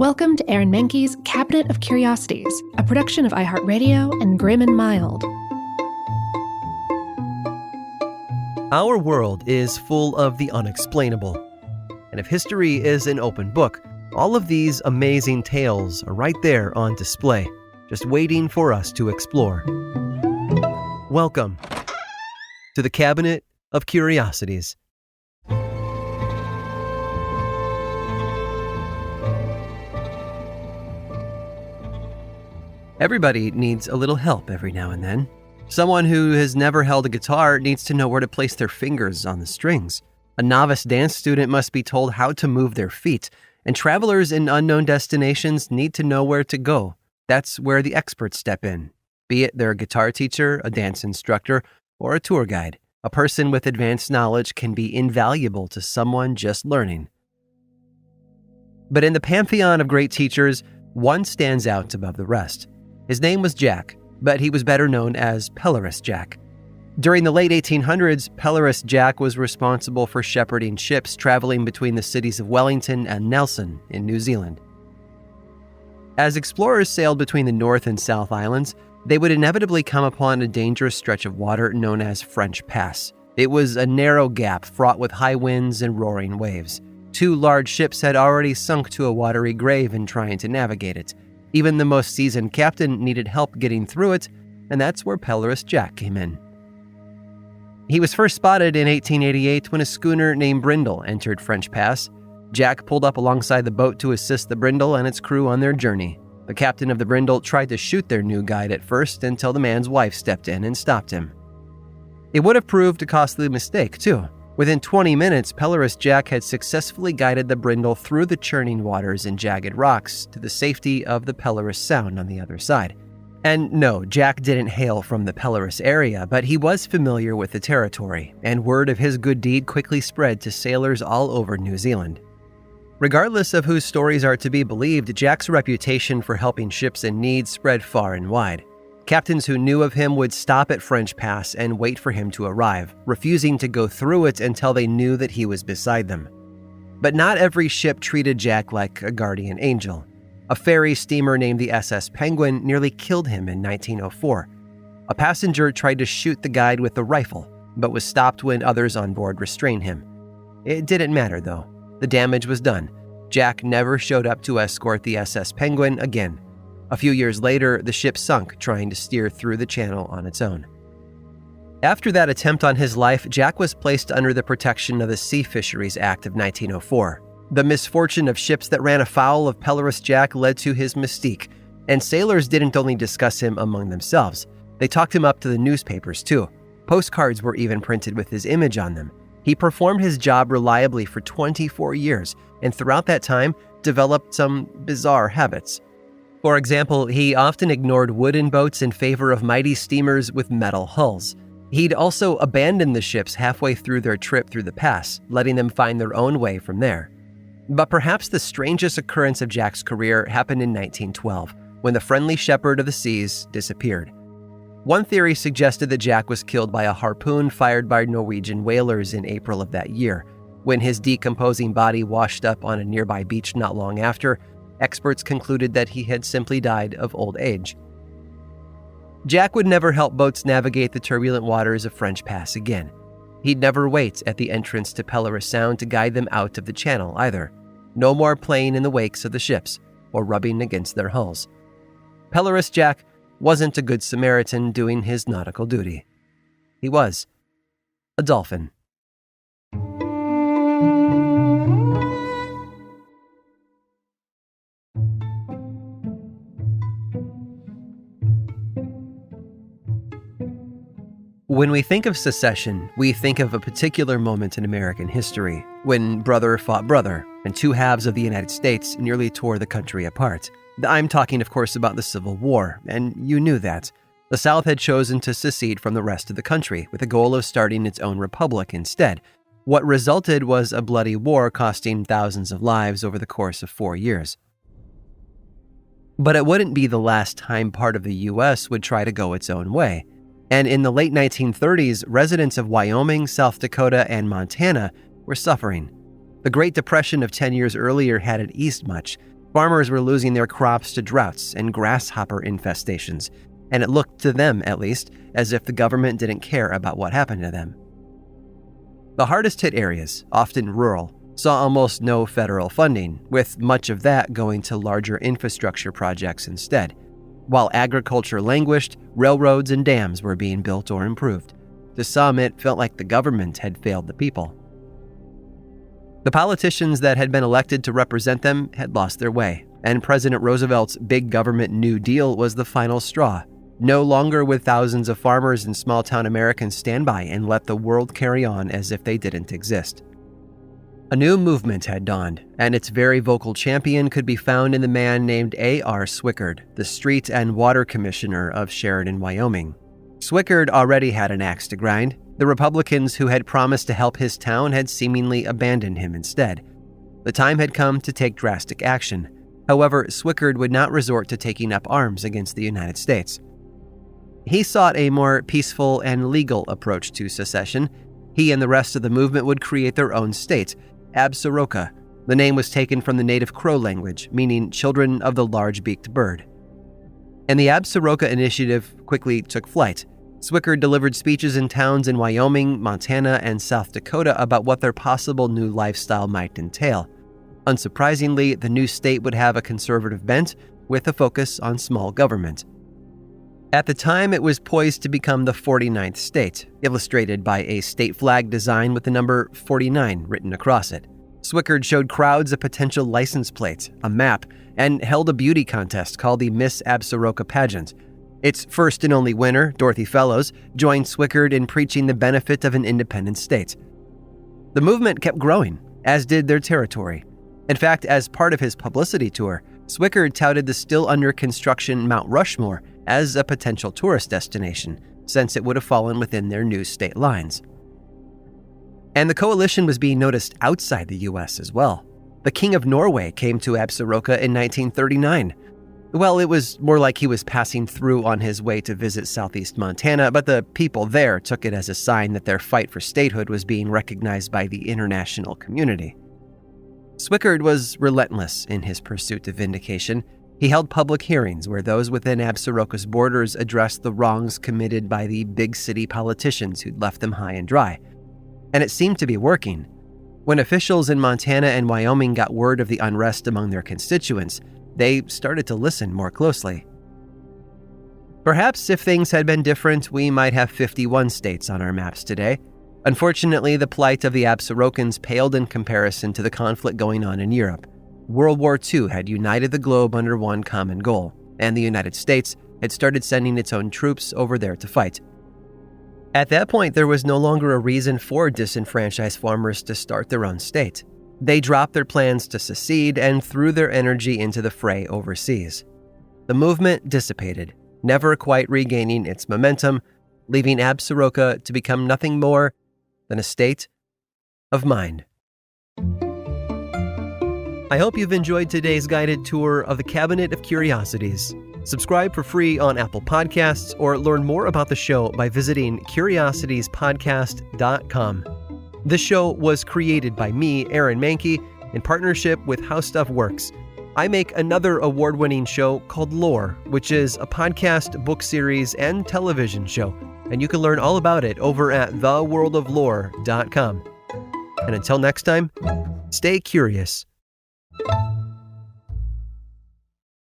Welcome to Aaron Mahnke's Cabinet of Curiosities, a production of iHeartRadio and Grim and Mild. Our world is full of the unexplainable. And if history is an open book, all of these amazing tales are right there on display, just waiting for us to explore. Welcome to the Cabinet of Curiosities. Everybody needs a little help every now and then. Someone who has never held a guitar needs to know where to place their fingers on the strings. A novice dance student must be told how to move their feet. And travelers in unknown destinations need to know where to go. That's where the experts step in. Be it they're a guitar teacher, a dance instructor, or a tour guide. A person with advanced knowledge can be invaluable to someone just learning. But in the pantheon of great teachers, one stands out above the rest. His name was Jack, but he was better known as Pelorus Jack. During the late 1800s, Pelorus Jack was responsible for shepherding ships traveling between the cities of Wellington and Nelson in New Zealand. As explorers sailed between the North and South Islands, they would inevitably come upon a dangerous stretch of water known as French Pass. It was a narrow gap fraught with high winds and roaring waves. 2 large ships had already sunk to a watery grave in trying to navigate it. Even the most seasoned captain needed help getting through it, and that's where Pelorus Jack came in. He was first spotted in 1888 when a schooner named Brindle entered French Pass. Jack pulled up alongside the boat to assist the Brindle and its crew on their journey. The captain of the Brindle tried to shoot their new guide at first until the man's wife stepped in and stopped him. It would have proved a costly mistake, too. Within 20 minutes, Pelorus Jack had successfully guided the Brindle through the churning waters and jagged rocks to the safety of the Pelorus Sound on the other side. And no, Jack didn't hail from the Pelorus area, but he was familiar with the territory, and word of his good deed quickly spread to sailors all over New Zealand. Regardless of whose stories are to be believed, Jack's reputation for helping ships in need spread far and wide. Captains who knew of him would stop at French Pass and wait for him to arrive, refusing to go through it until they knew that he was beside them. But not every ship treated Jack like a guardian angel. A ferry steamer named the SS Penguin nearly killed him in 1904. A passenger tried to shoot the guide with a rifle, but was stopped when others on board restrained him. It didn't matter, though. The damage was done. Jack never showed up to escort the SS Penguin again. A few years later, the ship sunk trying to steer through the channel on its own. After that attempt on his life, Jack was placed under the protection of the Sea Fisheries Act of 1904. The misfortune of ships that ran afoul of Pelorus Jack led to his mystique, and sailors didn't only discuss him among themselves. They talked him up to the newspapers, too. Postcards were even printed with his image on them. He performed his job reliably for 24 years, and throughout that time, developed some bizarre habits. For example, he often ignored wooden boats in favor of mighty steamers with metal hulls. He'd also abandon the ships halfway through their trip through the pass, letting them find their own way from there. But perhaps the strangest occurrence of Jack's career happened in 1912, when the friendly shepherd of the seas disappeared. One theory suggested that Jack was killed by a harpoon fired by Norwegian whalers in April of that year. When his decomposing body washed up on a nearby beach not long after, experts concluded that he had simply died of old age. Jack would never help boats navigate the turbulent waters of French Pass again. He'd never wait at the entrance to Pelorus Sound to guide them out of the channel either. No more playing in the wakes of the ships or rubbing against their hulls. Pelorus Jack wasn't a good Samaritan doing his nautical duty. He was a dolphin. When we think of secession, we think of a particular moment in American history, when brother fought brother, and 2 halves of the United States nearly tore the country apart. I'm talking, of course, about the Civil War, and you knew that. The South had chosen to secede from the rest of the country, with the goal of starting its own republic instead. What resulted was a bloody war costing thousands of lives over the course of 4 years. But it wouldn't be the last time part of the U.S. would try to go its own way. And in the late 1930s, residents of Wyoming, South Dakota, and Montana were suffering. The Great Depression of 10 years earlier hadn't eased much. Farmers were losing their crops to droughts and grasshopper infestations, and it looked to them, at least, as if the government didn't care about what happened to them. The hardest hit areas, often rural, saw almost no federal funding, with much of that going to larger infrastructure projects instead. While agriculture languished, railroads and dams were being built or improved. To some, it felt like the government had failed the people. The politicians that had been elected to represent them had lost their way, and President Roosevelt's big government New Deal was the final straw. No longer would thousands of farmers and small-town Americans stand by and let the world carry on as if they didn't exist. A new movement had dawned, and its very vocal champion could be found in the man named A.R. Swickard, the Street and Water Commissioner of Sheridan, Wyoming. Swickard already had an axe to grind. The Republicans who had promised to help his town had seemingly abandoned him instead. The time had come to take drastic action. However, Swickard would not resort to taking up arms against the United States. He sought a more peaceful and legal approach to secession. He and the rest of the movement would create their own state, Absaroka. The name was taken from the native Crow language, meaning children of the large-beaked bird. And the Absaroka initiative quickly took flight. Swickard delivered speeches in towns in Wyoming, Montana, and South Dakota about what their possible new lifestyle might entail. Unsurprisingly, the new state would have a conservative bent, with a focus on small government. At the time, it was poised to become the 49th state, illustrated by a state flag design with the number 49 written across it. Swickard showed crowds a potential license plate, a map, and held a beauty contest called the Miss Absaroka Pageant. Its first and only winner, Dorothy Fellows, joined Swickard in preaching the benefit of an independent state. The movement kept growing, as did their territory. In fact, as part of his publicity tour, Swickard touted the still under construction Mount Rushmore as a potential tourist destination, since it would have fallen within their new state lines. And the coalition was being noticed outside the U.S. as well. The King of Norway came to Absaroka in 1939. Well, it was more like he was passing through on his way to visit southeast Montana, but the people there took it as a sign that their fight for statehood was being recognized by the international community. Swickard was relentless in his pursuit of vindication. He held public hearings where those within Absaroka's borders addressed the wrongs committed by the big city politicians who'd left them high and dry. And it seemed to be working. When officials in Montana and Wyoming got word of the unrest among their constituents, they started to listen more closely. Perhaps if things had been different, we might have 51 states on our maps today. Unfortunately, the plight of the Absarokans paled in comparison to the conflict going on in Europe. World War II had united the globe under one common goal, and the United States had started sending its own troops over there to fight. At that point, there was no longer a reason for disenfranchised farmers to start their own state. They dropped their plans to secede and threw their energy into the fray overseas. The movement dissipated, never quite regaining its momentum, leaving Absaroka to become nothing more than a state of mind. I hope you've enjoyed today's guided tour of the Cabinet of Curiosities. Subscribe for free on Apple Podcasts or learn more about the show by visiting curiositiespodcast.com. This show was created by me, Aaron Mahnke, in partnership with How Stuff Works. I make another award-winning show called Lore, which is a podcast, book series, and television show, and you can learn all about it over at theworldoflore.com. And until next time, stay curious.